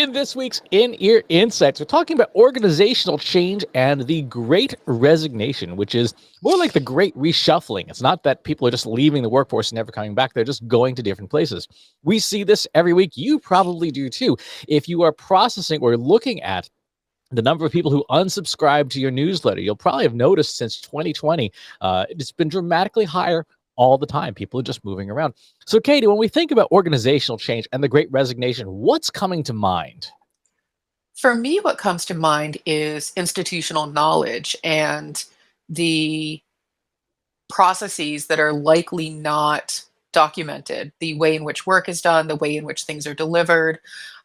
In this week's In Ear Insights, we're talking about organizational change and the Great Resignation, which is more like the Great Reshuffling. It's not that people are just leaving the workforce and never coming back, they're just going to different places. We see this every week. You probably do too. If you are processing or looking at the number of people who unsubscribe to your newsletter, you'll probably have noticed since 2020, it's been dramatically higher all the time. People are just moving around. So, Katie, when we think about organizational change and the Great Resignation, what's coming to mind? For me, what comes to mind is institutional knowledge and the processes that are likely not documented, the way in which work is done, the way in which things are delivered.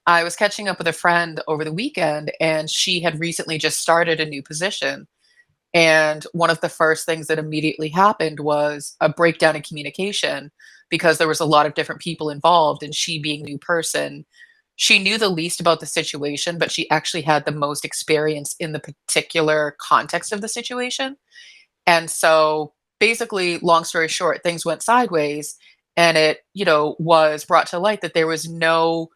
I was catching up with a friend over the weekend, and she had recently just started a new position. And one of the first things that immediately happened was a breakdown in communication because there was a lot of different people involved. And she, being a new person, she knew the least about the situation, but she actually had the most experience in the particular context of the situation. And so basically, long story short, things went sideways. And it, was brought to light that there was no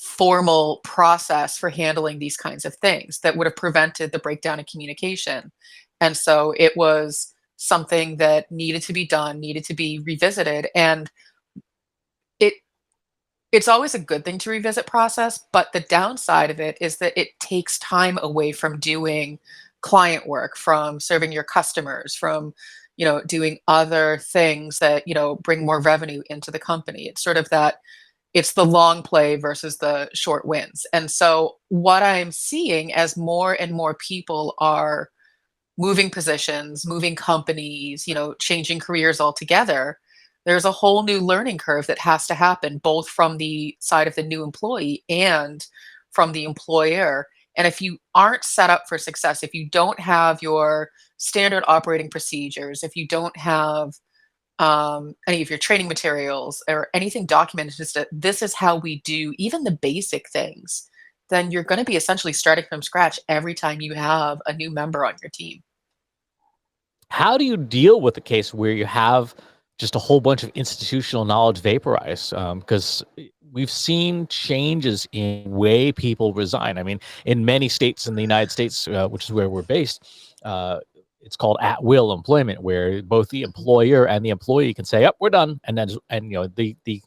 formal process for handling these kinds of things that would have prevented the breakdown in communication. And so it was something that needed to be done, needed to be revisited. And it it's always a good thing to revisit process, but the downside of it is that it takes time away from doing client work, from serving your customers, from doing other things that bring more revenue into the company. It's sort of that it's the long play versus the short wins. And so what I'm seeing as more and more people are moving positions, moving companies, changing careers altogether, there's a whole new learning curve that has to happen both from the side of the new employee and from the employer. And if you aren't set up for success, if you don't have your standard operating procedures, if you don't have any of your training materials or anything documented, just that this is how we do even the basic things, then you're going to be essentially starting from scratch every time you have a new member on your team. How do you deal with the case where you have just a whole bunch of institutional knowledge vaporize? Because we've seen changes in way people resign. I mean, in many states in the United States, which is where we're based, it's called at will employment, where both the employer and the employee can say, "Yep, we're done," and then the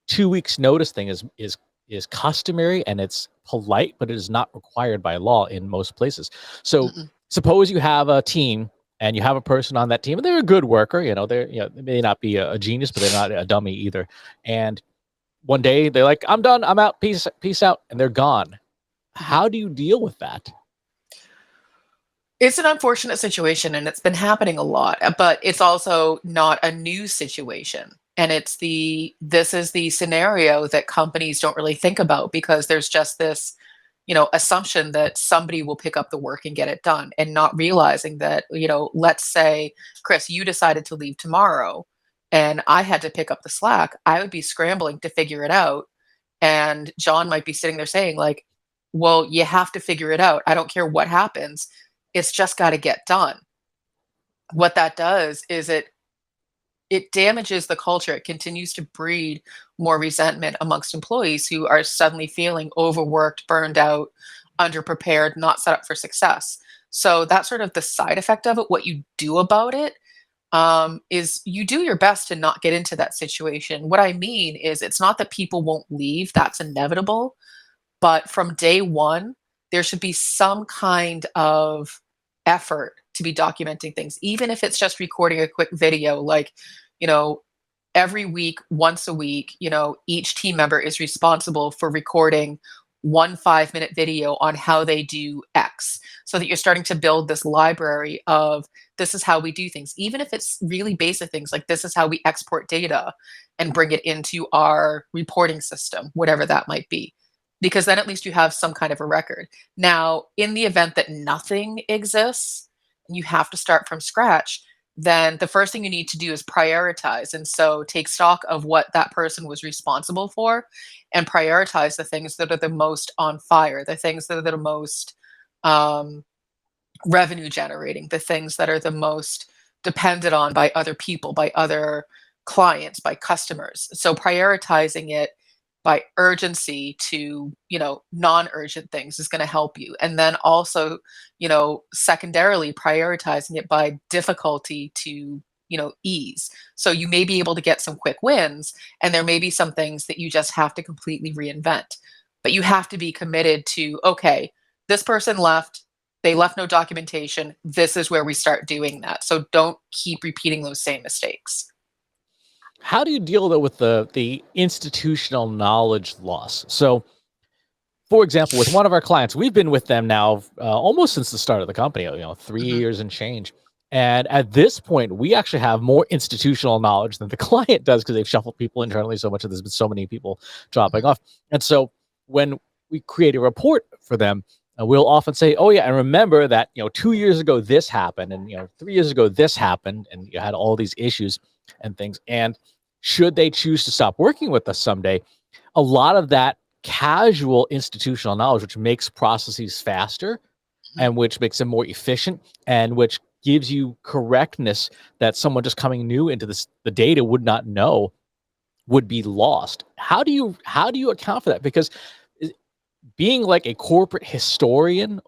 2 weeks notice thing is customary and it's polite, but it is not required by law in most places. So Mm-mm. suppose you have a team and you have a person on that team and they're a good worker, they may not be a genius, but they're not a dummy either. And one day they're like, "I'm done, I'm out, peace out," and they're gone. Mhm. How do you deal with that? It's an unfortunate situation and it's been happening a lot, but it's also not a new situation. And this is the scenario that companies don't really think about because there's just this, assumption that somebody will pick up the work and get it done and not realizing that, let's say, Chris, you decided to leave tomorrow and I had to pick up the slack. I would be scrambling to figure it out. And John might be sitting there saying, like, well, you have to figure it out. I don't care what happens. It's just got to get done. What that does is it damages the culture. It continues to breed more resentment amongst employees who are suddenly feeling overworked, burned out, underprepared, not set up for success. So that's sort of the side effect of it. What you do about it is you do your best to not get into that situation. What I mean is, it's not that people won't leave, that's inevitable. But from day one, there should be some kind of effort to be documenting things, even if it's just recording a quick video, like, you know, every week, once a week, each team member is responsible for recording 1 5-minute video on how they do X, so that you're starting to build this library of this is how we do things, even if it's really basic things like this is how we export data and bring it into our reporting system, whatever that might be. Because then at least you have some kind of a record. Now, in the event that nothing exists, and you have to start from scratch, then the first thing you need to do is prioritize. And so take stock of what that person was responsible for and prioritize the things that are the most on fire, the things that are the most um, revenue generating, the things that are the most depended on by other people, by other clients, by customers. So prioritizing it by urgency to, non-urgent things is going to help you. And then also, secondarily prioritizing it by difficulty to, ease. So you may be able to get some quick wins, and there may be some things that you just have to completely reinvent. But you have to be committed to, okay, this person left, they left no documentation. This is where we start doing that. So don't keep repeating those same mistakes. How do you deal though with the institutional knowledge loss? So, for example, with one of our clients, we've been with them now almost since the start of the company, 3 Mhm, years and change. And at this point, we actually have more institutional knowledge than the client does because they've shuffled people internally so much that there's been so many people dropping mhm, off. And so when we create a report for them, we'll often say, "Oh yeah, and remember that 2 years ago this happened, and 3 years ago this happened, and you had all these issues and things. And should they choose to stop working with us someday, a lot of that casual institutional knowledge, which makes processes faster mhm. and which makes them more efficient and which gives you correctness that someone just coming new into the data would not know, would be lost. How do you account for that? Because i- being like a corporate historian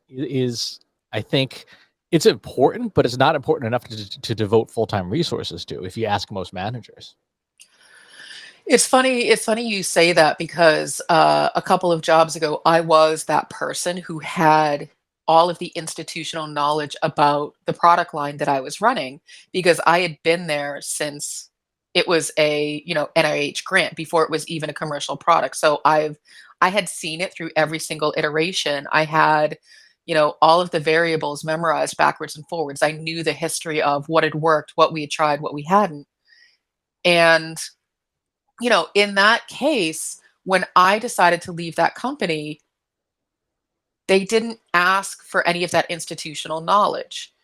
is, I think, it's important, but it's not important enough to devote full-time resources to, if you ask most managers. It's funny you say that because, a couple of jobs ago, I was that person who had all of the institutional knowledge about the product line that I was running, because I had been there since it was a, NIH grant before it was even a commercial product. So I had seen it through every single iteration. I had, all of the variables memorized backwards and forwards. I knew the history of what had worked, what we had tried, what we hadn't. And in that case, when I decided to leave that company, they didn't ask for any of that institutional knowledge.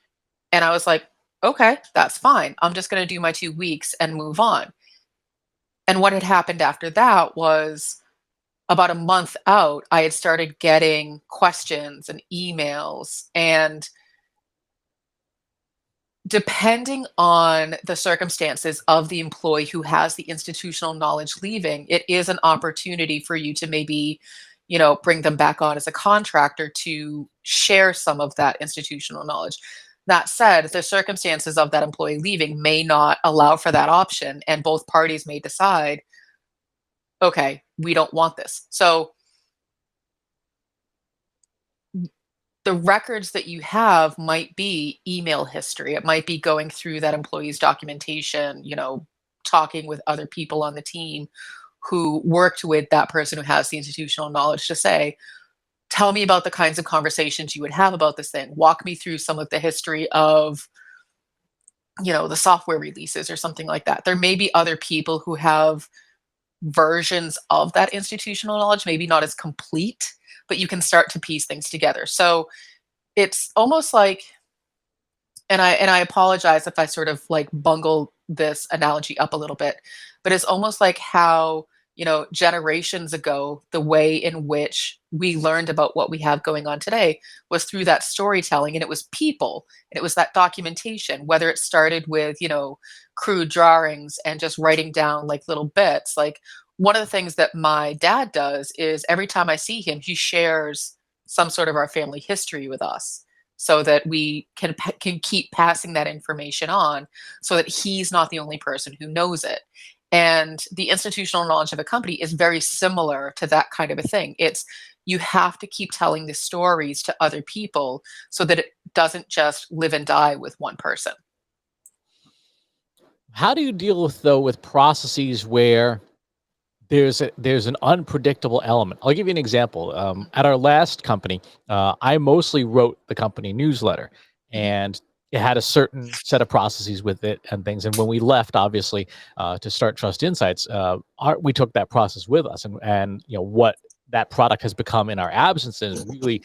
And I was like, okay, that's fine. I'm just going to do my 2 weeks and move on. And what had happened after that was about a month out, I had started getting questions and emails. And depending on the circumstances of the employee who has the institutional knowledge leaving, it is an opportunity for you to maybe, bring them back on as a contractor to share some of that institutional knowledge. That said, the circumstances of that employee leaving may not allow for that option, and both parties may decide, okay, we don't want this. So the records that you have might be email history. It might be going through that employee's documentation, talking with other people on the team who worked with that person who has the institutional knowledge to say, tell me about the kinds of conversations you would have about this thing. Walk me through some of the history of, the software releases or something like that. There may be other people who have versions of that institutional knowledge, maybe not as complete, but you can start to piece things together. So it's almost like, and I apologize if I sort of like bungle this analogy up a little bit, but it's almost like how, generations ago, the way in which we learned about what we have going on today was through that storytelling, and it was people, and it was that documentation, whether it started with, crude drawings and just writing down like little bits. Like, one of the things that my dad does is every time I see him, he shares some sort of our family history with us, so that we can keep passing that information on, so that he's not the only person who knows it. And the institutional knowledge of a company is very similar to that kind of a thing. It's, you have to keep telling the stories to other people so that it doesn't just live and die with one person. How do you deal with though with processes where there's an unpredictable element? I'll give you an example. At our last company, I mostly wrote the company newsletter, Mhm. and it had a certain set of processes with it and things. And when we left, obviously, to start Trust Insights, we took that process with us, and what that product has become in our absence is really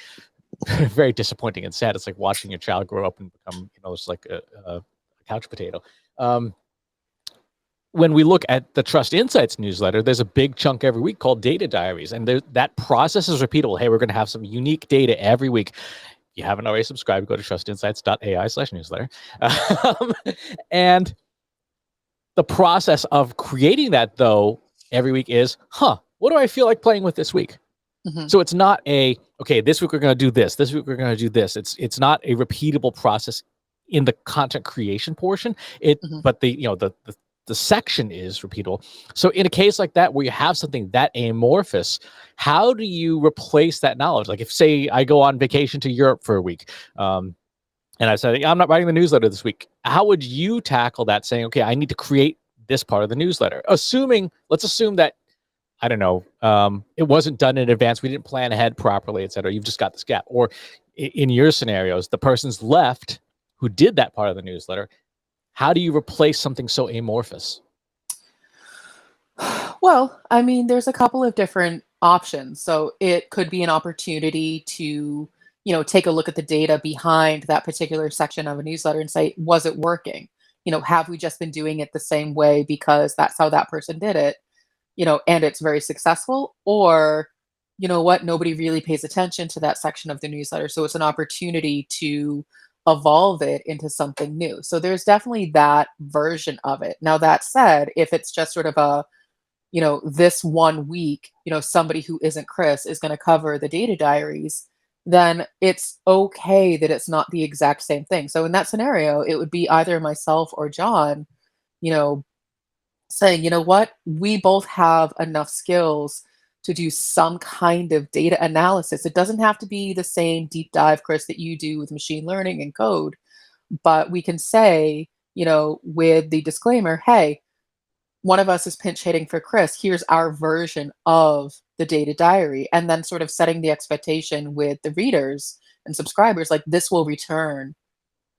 very disappointing and sad. It's like watching your child grow up and become, it's like a couch potato. Um, when we look at the Trust Insights newsletter, there's a big chunk every week called data diaries, and that process is repeatable. Hey, we're going to have some unique data every week. If you haven't already subscribed, go to trustinsights.ai/newsletter. Um, and the process of creating that, though, every week is, what do I feel like playing with this week? Mhm, So it's not okay, this week we're going to do this. This week we're going to do this. It's not a repeatable process in the content creation portion. mhm. But the section is repeatable. So in a case like that where you have something that amorphous, how do you replace that knowledge? Like if say I go on vacation to Europe for a week, and I said I'm not writing the newsletter this week. How would you tackle that? Saying, okay, I need to create this part of the newsletter. Let's assume that I don't know, it wasn't done in advance. We didn't plan ahead properly, et cetera. You've just got this gap. Or in your scenarios, the person's left who did that part of the newsletter. How do you replace something so amorphous? Well, I mean, there's a couple of different options. So it could be an opportunity to, take a look at the data behind that particular section of a newsletter and say, was it working? Have we just been doing it the same way because that's how that person did it, and it's very successful? Or, you know what, nobody really pays attention to that section of the newsletter. So it's an opportunity to evolve it into something new. So there's definitely that version of it. Now, that said, if it's just sort of a, this one week, somebody who isn't Chris is going to cover the data diaries, then it's okay that it's not the exact same thing. So in that scenario, it would be either myself or John, you know, saying, you know what, we both have enough skills to do some kind of data analysis. It doesn't have to be the same deep dive, Chris, that you do with machine learning and code, but we can say, with the disclaimer, hey, one of us is pinch hitting for Chris. Here's our version of the data diary. And then sort of setting the expectation with the readers and subscribers, like this will return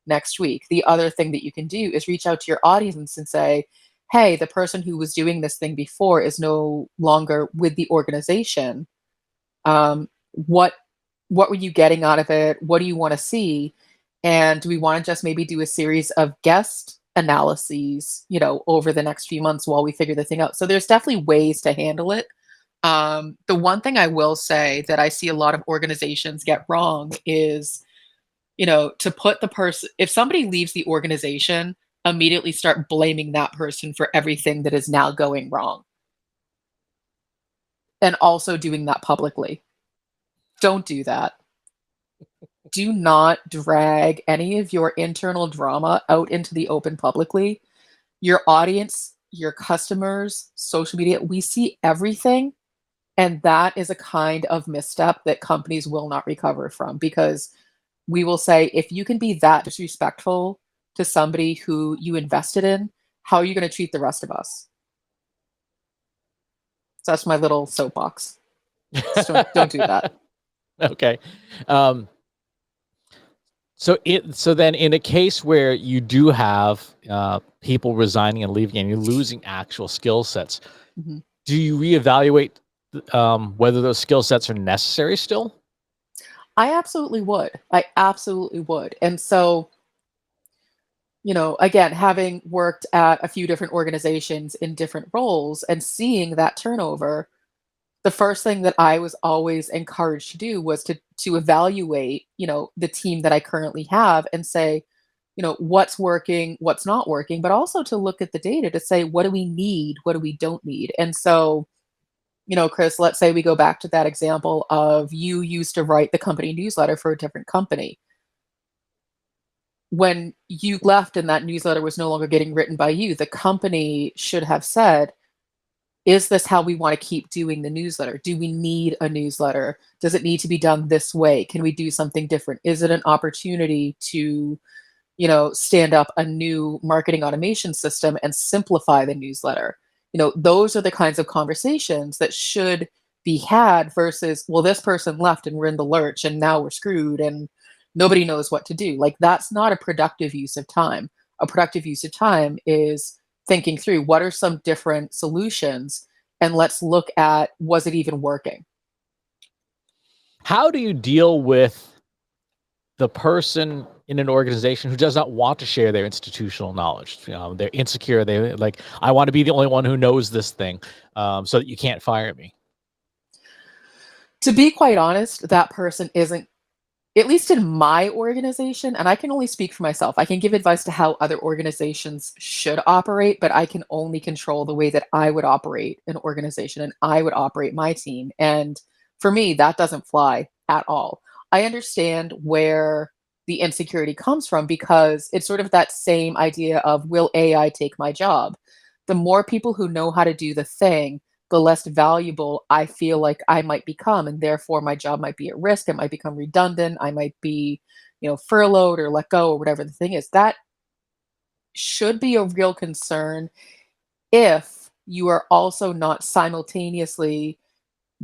next week. The other thing that you can do is reach out to your audience and say, hey, the person who was doing this thing before is no longer with the organization. What were you getting out of it? What do you want to see? And do we want to just maybe do a series of guest analyses, over the next few months while we figure the thing out? So there's definitely ways to handle it. The one thing I will say that I see a lot of organizations get wrong is, to put the person, if somebody leaves the organization, immediately start blaming that person for everything that is now going wrong. And also doing that publicly. Don't do that. Do not drag any of your internal drama out into the open publicly. Your audience, your customers, social media, we see everything. And that is a kind of misstep that companies will not recover from, because we will say, if you can be that disrespectful to somebody who you invested in, how are you going to treat the rest of us? So that's my little soapbox. Just don't do that. Okay. Um, so then in a case where you do have people resigning and leaving and you're losing actual skill sets, Mhm. do you reevaluate whether those skill sets are necessary still? I absolutely would. I absolutely would. And so, again, having worked at a few different organizations in different roles and seeing that turnover, the first thing that I was always encouraged to do was to evaluate, the team that I currently have and say, what's working, what's not working, but also to look at the data to say, what do we need, what do we don't need. And so, Chris, let's say we go back to that example of you used to write the company newsletter for a different company. When you left and that newsletter was no longer getting written by you, the company should have said, is this how we want to keep doing the newsletter? Do we need a newsletter? Does it need to be done this way? Can we do something different? Is it an opportunity to, stand up a new marketing automation system and simplify the newsletter? Those are the kinds of conversations that should be had versus, well, this person left and we're in the lurch and now we're screwed and nobody knows what to do. Like, that's not a productive use of time. A productive use of time is thinking through what are some different solutions and let's look at, was it even working? How do you deal with the person in an organization who does not want to share their institutional knowledge? They're insecure. They like, I want to be the only one who knows this thing, so that you can't fire me. To be quite honest, that person isn't at least in my organization, and I can only speak for myself. I can give advice to how other organizations should operate, but I can only control the way that I would operate an organization and I would operate my team. And for me, that doesn't fly at all. I understand where the insecurity comes from because it's sort of that same idea of, will AI take my job? The more people who know how to do the thing, the less valuable I feel like I might become, and therefore my job might be at risk. It might become redundant. I might be, furloughed or let go or whatever the thing is. That should be a real concern if you are also not simultaneously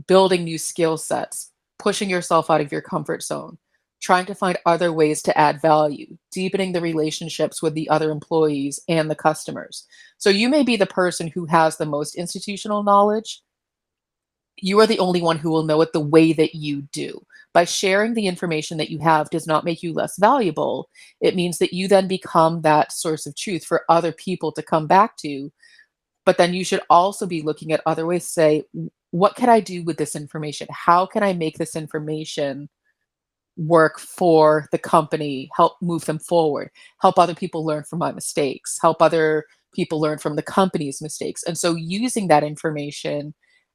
building new skill sets, pushing yourself out of your comfort zone, trying to find other ways to add value, deepening the relationships with the other employees and the customers. So you may be the person who has the most institutional knowledge. You are the only one who will know it the way that you do. By sharing the information that you have does not make you less valuable. It means that you then become that source of truth for other people to come back to. But then you should also be looking at other ways to say, what can I do with this information? How can I make this information work for the company, help move them forward, help other people learn from my mistakes, help other people learn from the company's mistakes. And so using that information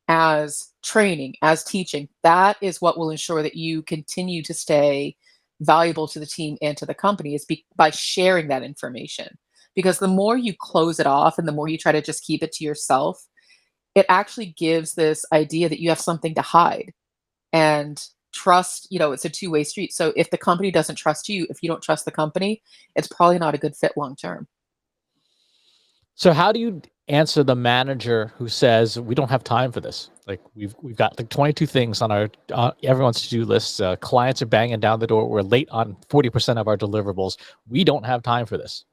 as training, as teaching, that is what will ensure that you continue to stay valuable to the team and to the company is by sharing that information. Because the more you close it off and the more you try to just keep it to yourself, it actually gives this idea that you have something to hide. And trust, it's a two-way street. So if the company doesn't trust you, if you don't trust the company, it's probably not a good fit long term. So how do you answer the manager who says we don't have time for this? Like we've got like 22 things on our everyone's to do lists. Clients are banging down the door. We're late on 40% of our deliverables. We don't have time for this.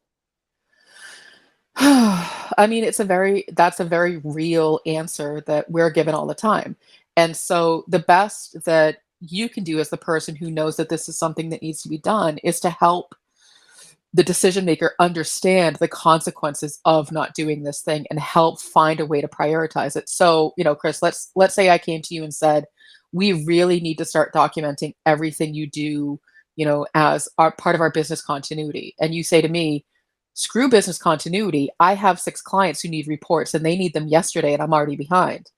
I mean, that's a very real answer that we're given all the time. And so the best that you can do as the person who knows that this is something that needs to be done is to help the decision maker understand the consequences of not doing this thing and help find a way to prioritize it. So, Chris, let's say I came to you and said, we really need to start documenting everything you do, as our part of our business continuity. And you say to me, screw business continuity. I have 6 clients who need reports and they need them yesterday and I'm already behind.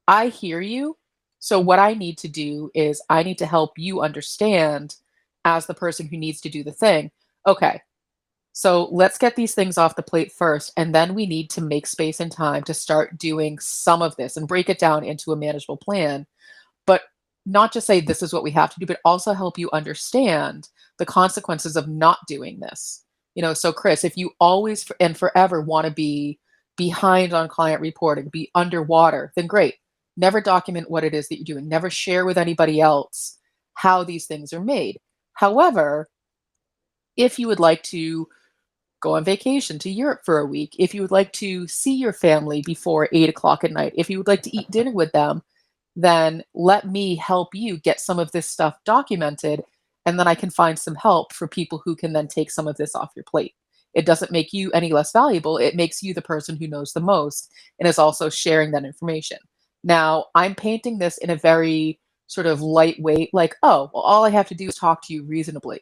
I hear you. So what I need to do is I need to help you understand as the person who needs to do the thing. Okay, so let's get these things off the plate first, and then we need to make space and time to start doing some of this and break it down into a manageable plan. But not just say this is what we have to do, but also help you understand the consequences of not doing this. So Chris, if you always and forever want to be behind on client reporting, be underwater, then great. Never document what it is that you're doing. Never share with anybody else how these things are made. However, if you would like to go on vacation to Europe for a week, if you would like to see your family before 8 o'clock at night, if you would like to eat dinner with them, then let me help you get some of this stuff documented. And then I can find some help for people who can then take some of this off your plate. It doesn't make you any less valuable. It makes you the person who knows the most and is also sharing that information. Now, I'm painting this in a very sort of lightweight, like, oh, well, all I have to do is talk to you reasonably.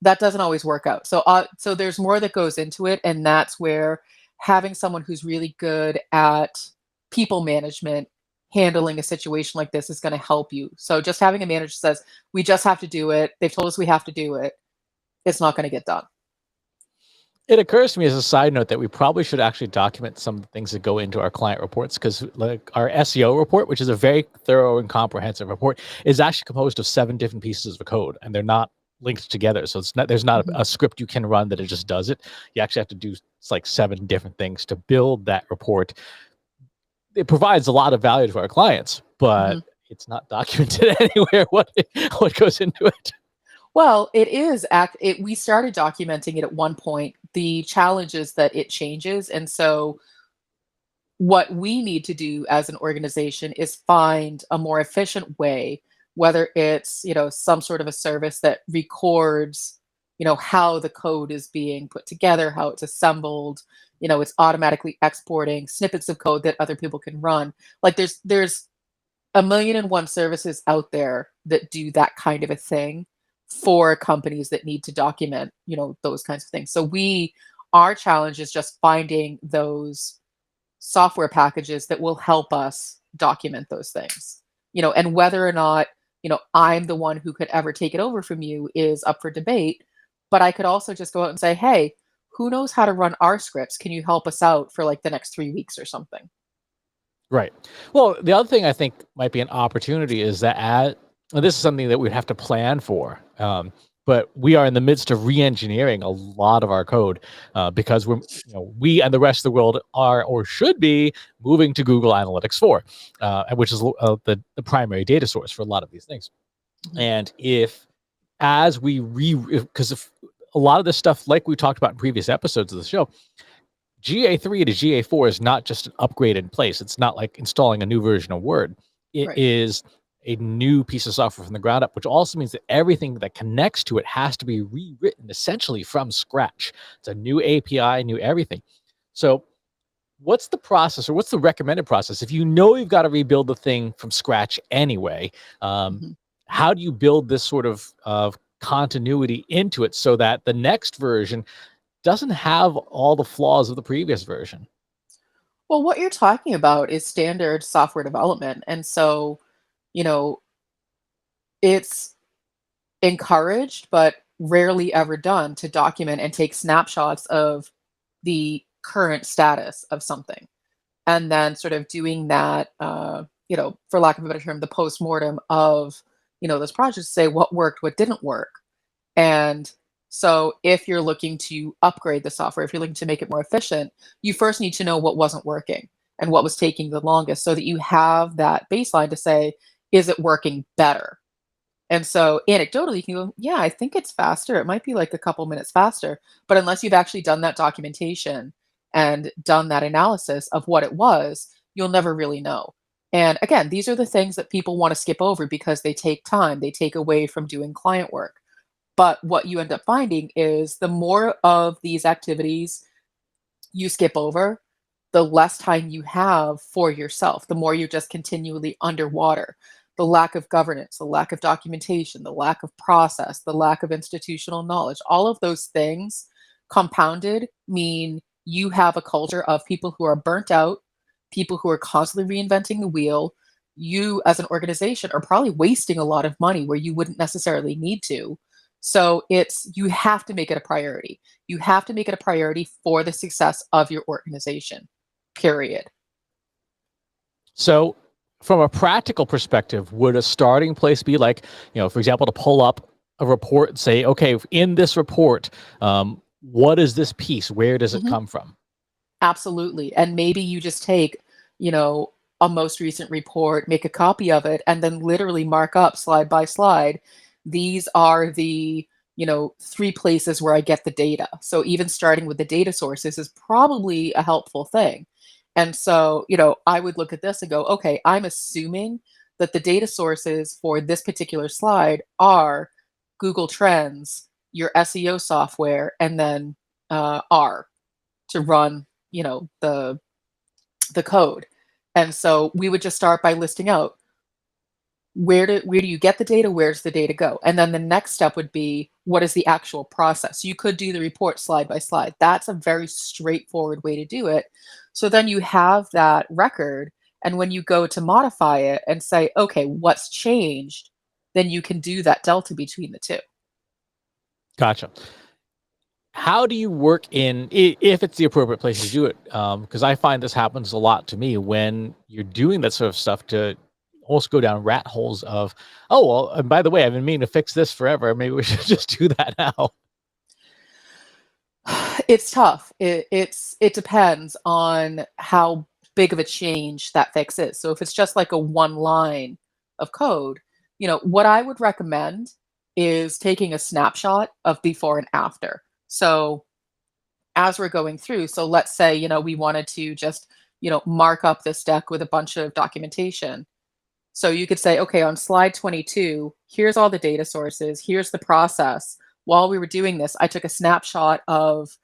That doesn't always work out. So there's more that goes into it, and that's where having someone who's really good at people management, handling a situation like this is going to help you. So just having a manager says, "We just have to do it. They've told us we have to do it." It's not going to get done. It occurs to me as a side note that we probably should actually document some of the things that go into our client reports because, like, our SEO report, which is a very thorough and comprehensive report, is actually composed of 7 different pieces of code, and they're not linked together. So there's not Mhm. a script you can run that it just does it. You actually have to do like 7 different things to build that report. It provides a lot of value to our clients, but Mhm. it's not documented anywhere what goes into it. Well, it is we started documenting it at one point. The challenge is that it changes, and so what we need to do as an organization is find a more efficient way, whether it's, some sort of a service that records, how the code is being put together, how it's assembled, it's automatically exporting snippets of code that other people can run. Like there's a million and one services out there that do that kind of a thing for companies that need to document, those kinds of things. So our challenge is just finding those software packages that will help us document those things. And whether or not, I'm the one who could ever take it over from you is up for debate. But I could also just go out and say, hey, who knows how to run our scripts? Can you help us out for like the next 3 weeks or something? Right. Well, the other thing I think might be an opportunity is that and this is something that we'd have to plan for. But we are in the midst of re-engineering a lot of our code because we and the rest of the world are or should be moving to Google Analytics 4, which is the primary data source for a lot of these things. Mhm. And if as we because if a lot of this stuff, like we talked about in previous episodes of the show, GA3 to GA4 is not just an upgrade in place. It's not like installing a new version of Word. It Right. is a new piece of software from the ground up, which also means that everything that connects to it has to be rewritten essentially from scratch. It's a new API, new everything. So, what's the process or what's the recommended process if you know you've got to rebuild the thing from scratch anyway? Um, Mhm. how do you build this sort of continuity into it so that the next version doesn't have all the flaws of the previous version? Well, what you're talking about is standard software development. And so, you know, it's encouraged, but rarely ever done to document and take snapshots of the current status of something. And then sort of doing that, for lack of a better term, the post-mortem of, those projects, say what worked, what didn't work. And so if you're looking to upgrade the software, if you're looking to make it more efficient, you first need to know what wasn't working and what was taking the longest so that you have that baseline to say, is it working better? And so anecdotally, you can go, yeah, I think it's faster. It might be like a couple minutes faster. But unless you've actually done that documentation and done that analysis of what it was, you'll never really know. And again, these are the things that people want to skip over because they take time, they take away from doing client work. But what you end up finding is the more of these activities you skip over, the less time you have for yourself, the more you're just continually underwater. The lack of governance, the lack of documentation, the lack of process, the lack of institutional knowledge, all of those things compounded mean you have a culture of people who are burnt out, people who are constantly reinventing the wheel. You, as an organization, are probably wasting a lot of money where you wouldn't necessarily need to. So you have to make it a priority. You have to make it a priority for the success of your organization, period. So, from a practical perspective, would a starting place be like, for example, to pull up a report and say, okay, in this report, what is this piece? Where does it Mhm. come from? Absolutely. And maybe you just take, you know, a most recent report, make a copy of it, and then literally mark up slide by slide. These are the, three places where I get the data. So even starting with the data sources is probably a helpful thing. And so, I would look at this and go, okay, I'm assuming that the data sources for this particular slide are Google Trends, your SEO software, and then R to run, the code. And so we would just start by listing out where do you get the data, where's the data go, and then the next step would be what is the actual process. You could do the report slide by slide. That's a very straightforward way to do it. So then you have that record, and when you go to modify it and say, okay, what's changed, then you can do that delta between the two. Gotcha. How do you work if it's the appropriate place to do it? Because I find this happens a lot to me when you're doing that sort of stuff to almost go down rat holes of, oh, well, and by the way, I've been meaning to fix this forever. Maybe we should just do that now. It's tough. It depends on how big of a change that fix is. So if it's just like a one line of code, what I would recommend is taking a snapshot of before and after. So as we're going through, so let's say, we wanted to just, mark up this deck with a bunch of documentation. So you could say, okay, on slide 22, here's all the data sources, here's the process. While we were doing this, I took a snapshot of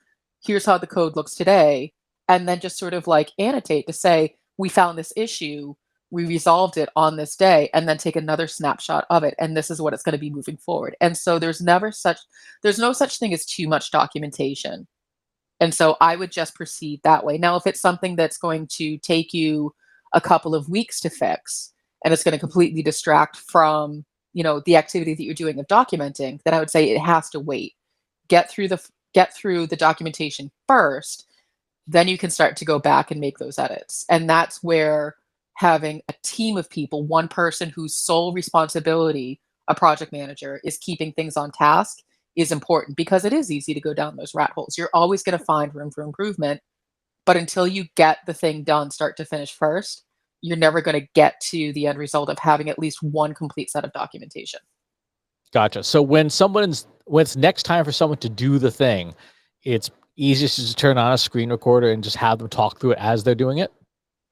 here's how the code looks today, and then just sort of like annotate to say, we found this issue. we resolved it on this day, and then take another snapshot of it, and this is what it's going to be moving forward. And so there's no such thing as too much documentation. And so I would just proceed that way. Now, if it's something that's going to take you a couple of weeks to fix, and it's going to completely distract from, the activity that you're doing of documenting, then I would say it has to wait. Get through the documentation first, then you can start to go back and make those edits. And that's where having a team of people, one person whose sole responsibility, a project manager, is keeping things on task, is important, because it is easy to go down those rat holes. You're always going to find room for improvement, but until you get the thing done start to finish first, you're never going to get to the end result of having at least one complete set of documentation. Gotcha. So when it's next time for someone to do the thing, it's easiest to just turn on a screen recorder and just have them talk through it as they're doing it.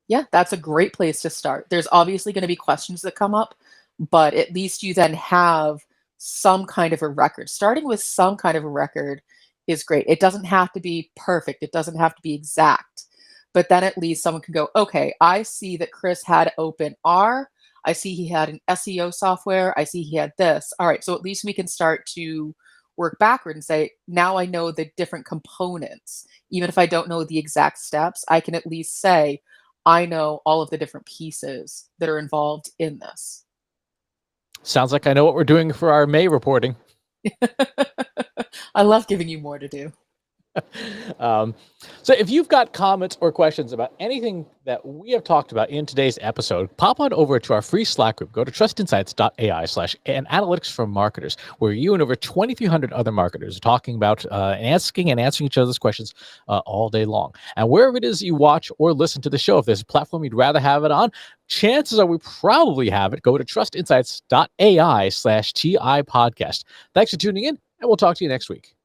Yeah, that's a great place to start. There's obviously going to be questions that come up, but at least you then have some kind of a record. Starting with some kind of a record is great. It doesn't have to be perfect, it doesn't have to be exact, but then at least someone can go, okay, I see that Chris had open R. I see he had an SEO software. I see he had this. All right, so at least we can start to work backward and say, now I know the different components. Even if I don't know the exact steps, I can at least say, I know all of the different pieces that are involved in this. Sounds like I know what we're doing for our May reporting. I love giving you more to do. So if you've got comments or questions about anything that we have talked about in today's episode, pop on over to our free Slack group. Go to trustinsights.ai/analytics for marketers, where you and over 2,300 other marketers are talking about asking and answering each other's questions all day long. And wherever it is you watch or listen to the show, if there's a platform you'd rather have it on, chances are we probably have it. Go to trustinsights.ai/TI podcast. Thanks for tuning in, and we'll talk to you next week.